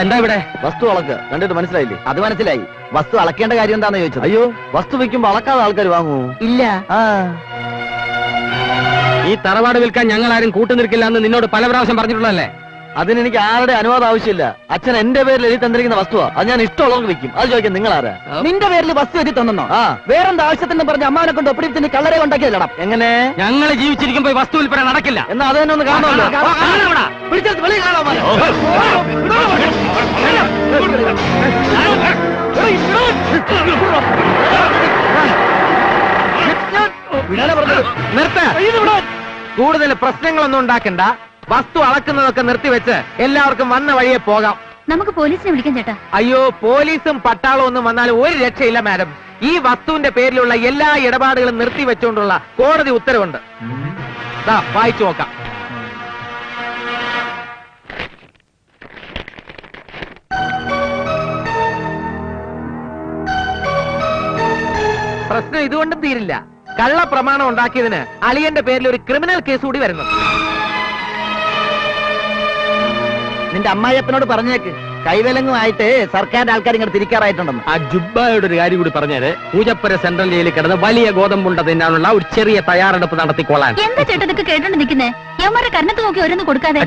എന്താ ഇവിടെ വസ്തു അളക്ക് കണ്ടിട്ട് മനസ്സിലായില്ലേ? അത് മനസ്സിലായി. വസ്തു അളക്കേണ്ട കാര്യം എന്താന്ന് ചോദിച്ചത്? അയ്യോ, വസ്തു വെക്കുമ്പോ അളക്കാതെ ആൾക്കാർ വാങ്ങൂ? ഇല്ല. ഈ തറവാട് വിൽക്കാൻ ഞങ്ങൾ ആരും കൂട്ടുനിൽക്കില്ല എന്ന് നിന്നോട് പല പ്രാവശ്യം പറഞ്ഞിട്ടുള്ളതല്ലേ? അതിനെനിക്ക് ആരുടെ അനുവാദം ആവശ്യമില്ല. അച്ഛൻ എന്റെ പേരിൽ എഴുതി തന്നിരിക്കുന്ന വസ്തുവാ. അത് ഞാൻ ഇഷ്ടമുള്ളവർക്ക് വെക്കും. അത് ചോദിക്കാൻ നിങ്ങൾ ആരാ? നിന്റെ പേരിൽ വസ്തു എഴുതി തന്നോ? വേറെന്താ ആവശ്യത്തിന് പറഞ്ഞ അമ്മാനെ കൊണ്ട് ഒപ്പിടിച്ച് കള്ളരെ ഉണ്ടാക്കിയല്ലടാ. എങ്ങനെ? ഞങ്ങൾ ജീവിച്ചിരിക്കുമ്പോ വസ്തു വിൽപ്പന നടക്കില്ല. എന്നാ അത് തന്നെ ഒന്ന് കാണുമല്ലോ. കൂടുതൽ പ്രശ്നങ്ങളൊന്നും ഉണ്ടാക്കണ്ട. വസ്തു അളക്കുന്നതൊക്കെ നിർത്തിവെച്ച് എല്ലാവർക്കും വന്ന വഴിയെ പോകാം. നമുക്ക് പോലീസിനെ വിളിക്കാം ചേട്ടാ. അയ്യോ, പോലീസും പട്ടാളവും ഒന്നും വന്നാൽ ഒരു രക്ഷയില്ല മാഡം. ഈ വസ്തുവിന്റെ പേരിലുള്ള എല്ലാ ഇടപാടുകളും നിർത്തിവെച്ചുകൊണ്ടുള്ള കോടതി ഉത്തരവുണ്ട്. വായിച്ചു നോക്കാം. പ്രശ്നം ഇതുകൊണ്ടും തീരില്ല. കള്ള പ്രമാണം ഉണ്ടാക്കിയതിന് അളിയന്റെ പേരിൽ ഒരു ക്രിമിനൽ കേസ് കൂടി വരുന്നു. നിന്റെ അമ്മായിയപ്പനോട് പറഞ്ഞേക്ക് കൈവിലങ്ങുമായിട്ട് സർക്കാരിന്റെ ആൾക്കാർ ഇങ്ങനെ തിരിക്കാറായിട്ടുണ്ടെന്ന്. ആ ജുബ്ബായുടെ ഒരു കാര്യം കൂടി പറഞ്ഞേര്. പൂജപ്പുര സെൻട്രൽ ജയിലിൽ കിടന്ന് വലിയ ഗോതമ്പുണ്ട തിന്നാനുള്ള ഒരു ചെറിയ തയ്യാറെടുപ്പ് നടത്തിക്കൊള്ളാൻ. എന്താ ചേട്ടാ ഇതൊക്കെ കേട്ടോണ്ട് നിൽക്കുന്നേ? യവന്മാരെ കരണത്ത് നോക്കി ഓരോന്ന് കൊടുക്കാതെ.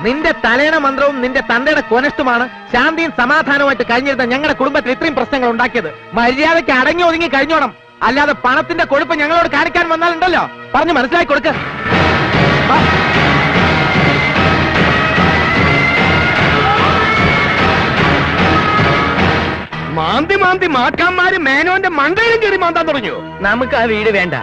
നിന്റെ തലേണ മന്ത്രവും നിന്റെ തന്തയുടെ കൊനഷ്ടുമാണ് ശാന്തിയും സമാധാനവുമായിട്ട് കഴിഞ്ഞിരുന്ന ഞങ്ങളുടെ കുടുംബത്തിൽ ഇത്രയും പ്രശ്നങ്ങൾ ഉണ്ടാക്കിയത്. മര്യാദയ്ക്ക് അടങ്ങി ഒതുങ്ങി കഴിഞ്ഞോണം. അല്ലാതെ പണത്തിന്റെ കൊഴുപ്പ് ഞങ്ങളോട് കാണിക്കാൻ വന്നാലുണ്ടല്ലോ പറഞ്ഞു മനസ്സിലാക്കി കൊടുക്ക. മാന്തി മാന്തി മാക്കാന്മാര് മേനോന്റെ മണ്ടയിലും കയറി മാന്താൻ തുടങ്ങിയോ? നമുക്ക് ആ വീട് വേണ്ട.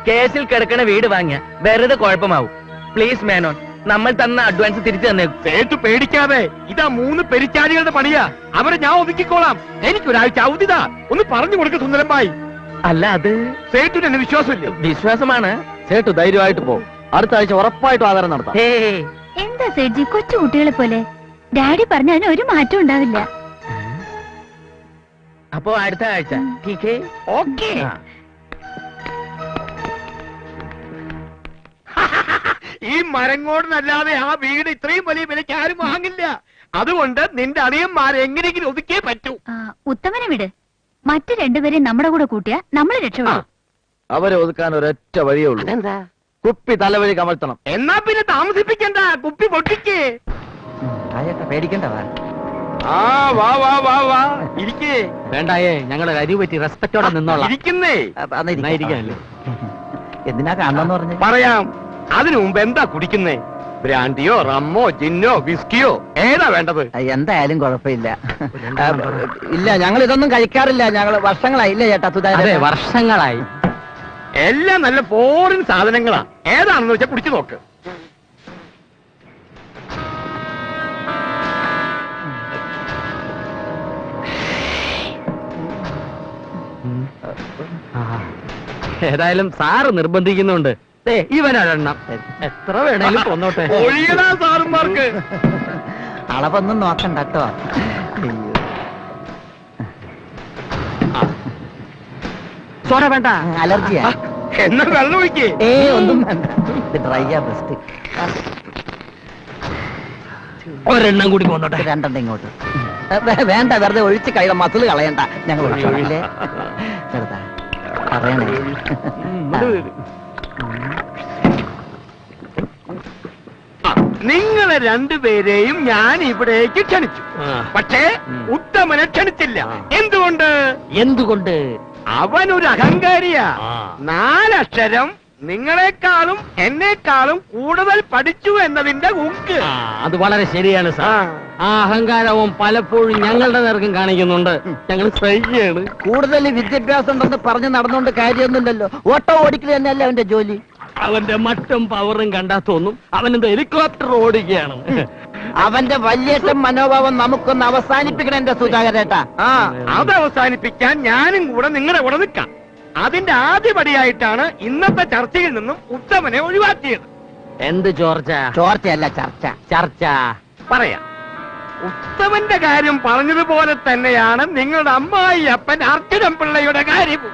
കേസിൽ കിടക്കണ വീട് വാങ്ങിയ വെറുതെ കുഴപ്പമാവും. പ്ലീസ് മേനോൻ, നമ്മൾ തന്ന അഡ്വാൻസ് തിരിച്ചു തന്നെ. സേട്ടു പേടിക്കാതെ, ഇതാ 3 പെരിച്ചാരികളുടെ പണിയാ. അവരെ ഞാൻ ഒതുക്കിക്കോളാം. എനിക്കൊരാഴ്ച അവധിതാ. ഒന്ന് പറഞ്ഞു കൊടുക്ക സുന്ദരമ്പായി. അല്ല, അത് സേട്ടുന് എന്നെ വിശ്വാസമില്ല. വിശ്വാസമാണ്. സേട്ടു ധൈര്യമായിട്ട് പോകും. അടുത്ത ആഴ്ച ഉറപ്പായിട്ടും ആധാരം നടത്താം. എന്താ സേഠ്ജി കൊച്ചു കുട്ടികളെ പോലെ? ഡാഡി പറഞ്ഞ അതിന് ഒരു മാറ്റം ഉണ്ടാവില്ല. അപ്പോ അടുത്ത ആഴ്ച ഓക്കേ. ഈ മരങ്ങോടിനല്ലാതെ ആ വീട് ഇത്രയും വലിയ വിലയ്ക്ക് ആരും വാങ്ങില്ല. അതുകൊണ്ട് നിന്റെ അളിയന്മാരെ എങ്ങനെയെങ്കിലും ഒതുക്കിയേ പറ്റൂ. ഉത്തമനെ വിട്. മറ്റു രണ്ടുപേരെയും നമ്മുടെ കൂടെ കൂട്ടിയാ നമ്മൾ രക്ഷപ്പെടും. അവരെ ഒതുക്കാൻ ഒരൊറ്റ വഴിയേ ഉള്ളൂ. എന്താ? കുപ്പി തലവഴി കമഴ്ത്തണം. എന്നാ പിന്നെ താമസിപ്പിക്കണ്ട, കുപ്പി പൊട്ടിക്കേ. പേടിക്കണ്ടവാ. വാ വാ വാ വാ ഇരിക്കേ. വേണ്ടായേ, ഞങ്ങള് അരി പറ്റി റെസ്പെക്റ്റോടെ നിന്നോളാം. ഇരിക്കുന്നേ. എന്തിനാ കാണണമെന്ന് പറഞ്ഞു പറയാം. അതിനു മുമ്പ് എന്താ കുടിക്കുന്നേ? ബ്രാൻഡിയോ റമ്മോ ജിന്നോ വിസ്കിയോ ഏതാ വേണ്ടത്? എന്തായാലും കുഴപ്പമില്ല. ഇല്ല, ഞങ്ങൾ ഇതൊന്നും കഴിക്കാറില്ല. ഞങ്ങള് വർഷങ്ങളായി. ഇല്ല ചേട്ടാ, സുധാകരൻ, വർഷങ്ങളായി. എല്ലാം നല്ല ഫോറിൻ സാധനങ്ങളാ. ഏതാണെന്ന് വെച്ചാ കുടിച്ചു നോക്ക്. ഏതായാലും സാറ് നിർബന്ധിക്കുന്നുണ്ട്. ഇവനൊരെണ്ണം എത്ര വേണേലും കൊന്നോട്ടെ. സാറുമാർക്ക് അളവൊന്നും നോക്കണ്ട കേട്ടോ. സോഡ വേണ്ട, അലർജിയാ. എന്നാ വെള്ളം ഒഴിക്കേ. ഒന്നും വേണ്ട, ഇത് ഡ്രൈയാ ബെസ്റ്റ്. ഒരെണ്ണം കൂടി കൊന്നോട്ടെ. രണ്ടെണ്ണം ഇങ്ങോട്ട് വേണ്ട, വെറുതെ ഒഴിച്ച് കഴിയ മസിൽ കളയണ്ട. ഞങ്ങൾ ഒഴിച്ചോളല്ലേ. ചെറുതാ പറയണേ. നിങ്ങളെ രണ്ടുപേരെയും ഞാൻ ഇവിടേക്ക് ക്ഷണിച്ചു. പക്ഷേ ഉത്തമനെ ക്ഷണിച്ചില്ല. എന്തുകൊണ്ട്? അവനൊരു അഹങ്കാരിയാ. 4 അക്ഷരം നിങ്ങളെക്കാളും എന്നെക്കാളും കൂടുതൽ പഠിച്ചു എന്നതിന്റെ ഉക്ക്. അത് വളരെ ശരിയാണ് സാർ. ആ അഹങ്കാരവും പലപ്പോഴും ഞങ്ങളുടെ നേർക്കും കാണിക്കുന്നുണ്ട്. ഞങ്ങൾ സഹിക്കുകയാണ്. കൂടുതൽ വിദ്യാഭ്യാസം ഉണ്ടെന്ന് പറഞ്ഞ് നടന്നുകൊണ്ട് കാര്യമൊന്നുമില്ലല്ലോ. ഓട്ടോ ഓടിക്കൽ തന്നെയല്ലേ അവന്റെ ജോലി. അവന്റെ മട്ടും പവറും കണ്ടാ തോന്നും അവനെന്തോ ഹെലികോപ്റ്റർ ഓടിക്കുകയാണ്. അവന്റെ വലിയേറ്റം മനോഭാവം നമുക്കൊന്ന് അവസാനിപ്പിക്കണം എന്റെ സുധാകരേട്ടാ. അത് അവസാനിപ്പിക്കാൻ ഞാനും കൂടെ നിങ്ങളുടെ കൂടെ നിൽക്കാം. അതിന്റെ ആദ്യപടിയായിട്ടാണ് ഇന്നത്തെ ചർച്ചയിൽ നിന്നും ഉത്തമനെ ഒഴിവാക്കിയത്. എന്ത് ചോർച്ച? ചോർച്ചയല്ല, ചർച്ച. ചർച്ച പറയാം. ഉത്തമന്റെ കാര്യം പറഞ്ഞതുപോലെ തന്നെയാണ് നിങ്ങളുടെ അമ്മായി അപ്പൻ അർജുനൻ പിള്ളയുടെ കാര്യവും.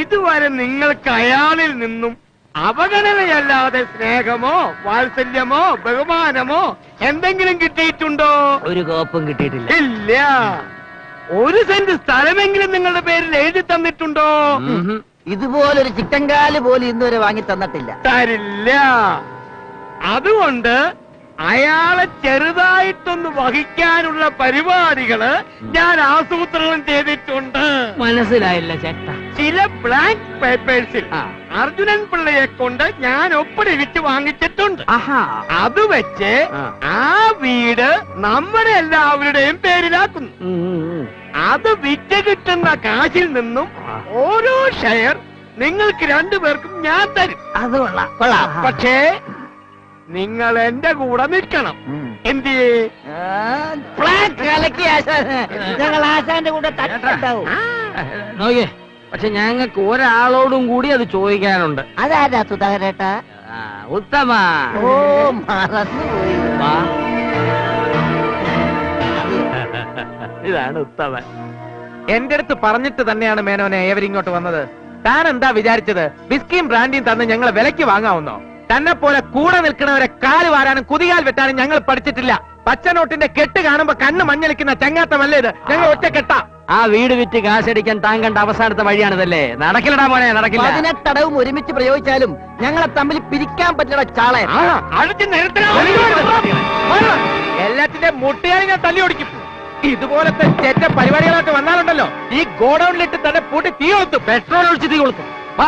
ഇതുവരെ നിങ്ങൾക്ക് അയാളിൽ നിന്നും അവഗണനയല്ലാതെ സ്നേഹമോ വാത്സല്യമോ ബഹുമാനമോ എന്തെങ്കിലും കിട്ടിയിട്ടുണ്ടോ? ഒരു കോപ്പും കിട്ടിയിട്ടില്ല. ഇല്ല. ഒരു സെന്റ് സ്ഥലമെങ്കിലും നിങ്ങളുടെ പേരിൽ എഴുതി തന്നിട്ടുണ്ടോ? ഇതുപോലൊരു ചിക്കൻകാല് പോലും ഇന്നുവരെ വാങ്ങി തന്നിട്ടില്ല. തരില്ല. അതുകൊണ്ട് അയാളെ ചെറുതായിട്ടൊന്ന് വഹിക്കാനുള്ള പരിപാടികള് ഞാൻ ആസൂത്രണം ചെയ്തിട്ടുണ്ട്. മനസ്സിലായില്ല ചേട്ടാ. ചില ബ്ലാങ്ക് പേപ്പേഴ്സിൽ അർജുനൻ പിള്ളയെ കൊണ്ട് ഞാൻ ഒപ്പിടിച്ച് വാങ്ങിച്ചിട്ടുണ്ട്. അത് വെച്ച് ആ വീട് നമ്മുടെ എല്ലാവരുടെയും പേരിലാക്കുന്നു. അത് വിറ്റ് കിട്ടുന്ന കാശിൽ നിന്നും ഓരോ ഷെയർ നിങ്ങൾക്ക് രണ്ടുപേർക്കും ഞാൻ തരും. അത് കൊള്ളാം. പക്ഷേ നിങ്ങൾ എന്റെ കൂടെ നിൽക്കണം. എന്തിയേ? ഞങ്ങൾ ആശാന്റെ കൂടെ തട്ടുണ്ടാവും. നോക്കിയേ, പക്ഷെ ഞങ്ങൾക്ക് ഒരാളോടും കൂടി അത് ചോദിക്കാനുണ്ട്. അതാരാ സുധാകരേട്ടാ? ഉത്തമ. ഓ, മറന്നുപോയി. ഇതാണ് ഉത്തമൻ. എന്റെ അടുത്ത് പറഞ്ഞിട്ട് തന്നെയാണ് മേനോനെ ഏവരിങ്ങോട്ട് വന്നത്. താൻ എന്താ വിചാരിച്ചത്? ബിസ്കിയും ബ്രാൻഡിയും തന്ന് ഞങ്ങളെ വിലയ്ക്ക് വാങ്ങാവുന്നോ? തന്നെ പോലെ കൂടെ നിൽക്കുന്നവരെ കാല് വാരാനും കുതികാൽ വെട്ടാനും ഞങ്ങൾ പഠിച്ചിട്ടില്ല. പച്ചനോട്ടിന്റെ കെട്ട് കാണുമ്പോ കണ്ണ് മഞ്ഞളിക്കുന്ന ചങ്ങാത്തമല്ലേ ഇത്? ഞങ്ങൾ ഒറ്റ കെട്ടാ. ആ വീട് വിറ്റ് കാശടിക്കാൻ താൻ കണ്ട അവസാനത്തെ വഴിയാണിതല്ലേ? നടക്കില്ലടാ മോനെ, നടക്കില്ല. 18 അടവും ഒരുമിച്ച് പ്രയോഗിച്ചാലും ഞങ്ങളെ തമ്മിൽ പിരിക്കാൻ പറ്റില്ല ചാളെ. എല്ലാത്തിന്റെ മുട്ടുകാരി ഞാൻ തല്ലി ഓടിക്കും. ഇതുപോലത്തെ ചെറ്റ പരിപാടികളൊക്കെ വന്നാലുണ്ടല്ലോ, ഈ ഗോഡൌണിലിട്ട് തന്നെ പൂട്ടി തീ കൊളുത്തും. പെട്രോൾ ഒഴിച്ച് തീ കൊളുത്തും. വാ.